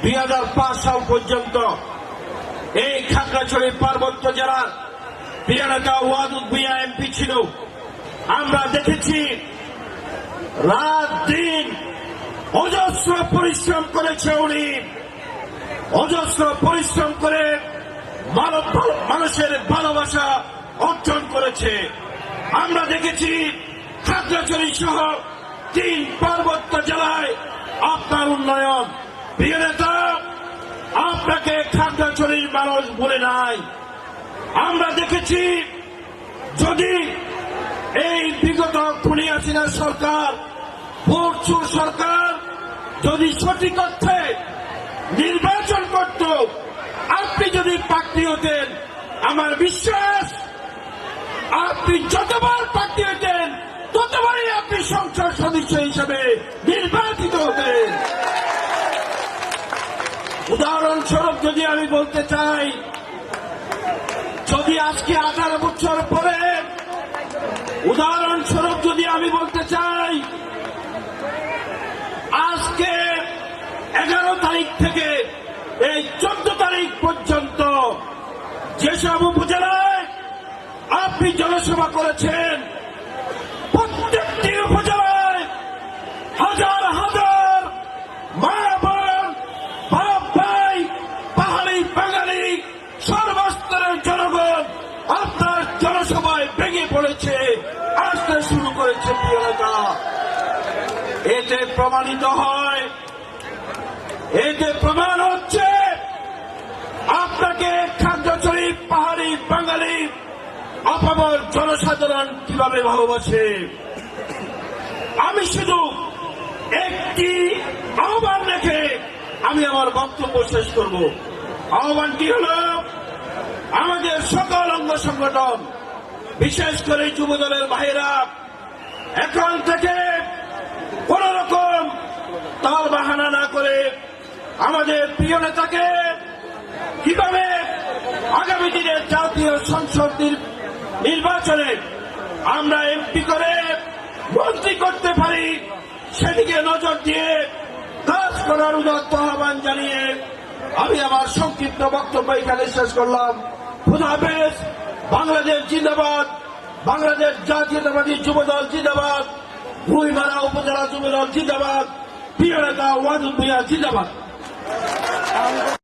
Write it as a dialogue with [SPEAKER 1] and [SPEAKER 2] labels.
[SPEAKER 1] 2005 সাল পর্যন্ত এই খাগড়াছড়ি পার্বত্য জেলার প্রিয় নেতা ওয়াদুদ ভূঁইয়া এমপি ছিল। আমরা দেখেছি রাত দিন অজস্র পরিশ্রম করেছে উনি, অজস্র পরিশ্রম করে মানুষের ভালোবাসা অর্জন করেছে। আমরা দেখেছি খাগড়াছড়ি সহ 3 পার্বত্য জেলায় আপনার উন্নয়ন। প্রিয় নেতা, আপনাকে খাগড়াছড়ির মানুষ বলে নাই। আমরা দেখেছি যদি এই বিগত খুনি হাসিনা সরকার, ভোটচোর সরকার যদি সঠিক অর্থে নির্বাচন করত, আপনি যদি প্রার্থী হতেন, আমার বিশ্বাস আপনি যতবার প্রার্থী হতেন ততবারই আপনি সংসদ সদস্য হিসেবে নির্বাচিত হতেন। উদাহরণস্বরূপ যদি আমি বলতে চাই, যদি আজকে 18 বছর পরে, উদাহরণস্বরূপ যদি আমি বলতে চাই, আজকে 11 তারিখ থেকে এই 14 তারিখ পর্যন্ত যেসব উপজেলায় আপনি জনসভা করেছেন, প্রত্যেকটি উপজেলায় হাজার হাজার মা বোন, বাপ ভাই, পাহাড়ি বাঙালি, সর্বস্তরের জনগণ আপনার জনসভায় ভেঙে পড়েছে, আসতে শুরু করেছে। প্রিয় নেতা, এতে প্রমাণিত হয়, এতে প্রমাণ হচ্ছে আপনাকে খাগড়াছড়ি পাহাড়ি বাঙালি আপামর জনসাধারণ কিভাবে ভালোবাসে। আমি শুধু একটি আহ্বান রেখে আমি আমার বক্তব্য শেষ করব। আহ্বানটি হল, আমাদের সকল অঙ্গ সংগঠন, বিশেষ করে যুবদলের ভাইয়েরা, এখন থেকে কোন রকম তাল বাহানা না করে আমাদের প্রিয় নেতাকে কিভাবে আগামী দিনের জাতীয় সংসদ নির্বাচনে আমরা এমপি করে মন্ত্রী করতে পারি, সেদিকে নজর দিয়ে কাজ করার উদাত্ত আহ্বান জানিয়ে আমি আমার সংক্ষিপ্ত বক্তব্য এখানে শেষ করলাম। খুদা হাফেজ। বাংলাদেশ জিন্দাবাদ, বাংলাদেশ জাতীয়তাবাদী যুবদল জিন্দাবাদ, ভুঁইমারা উপজেলা যুবদল জিন্দাবাদ, প্রিয় নেতা ওয়াদুদ ভূঁইয়া জিন্দাবাদ।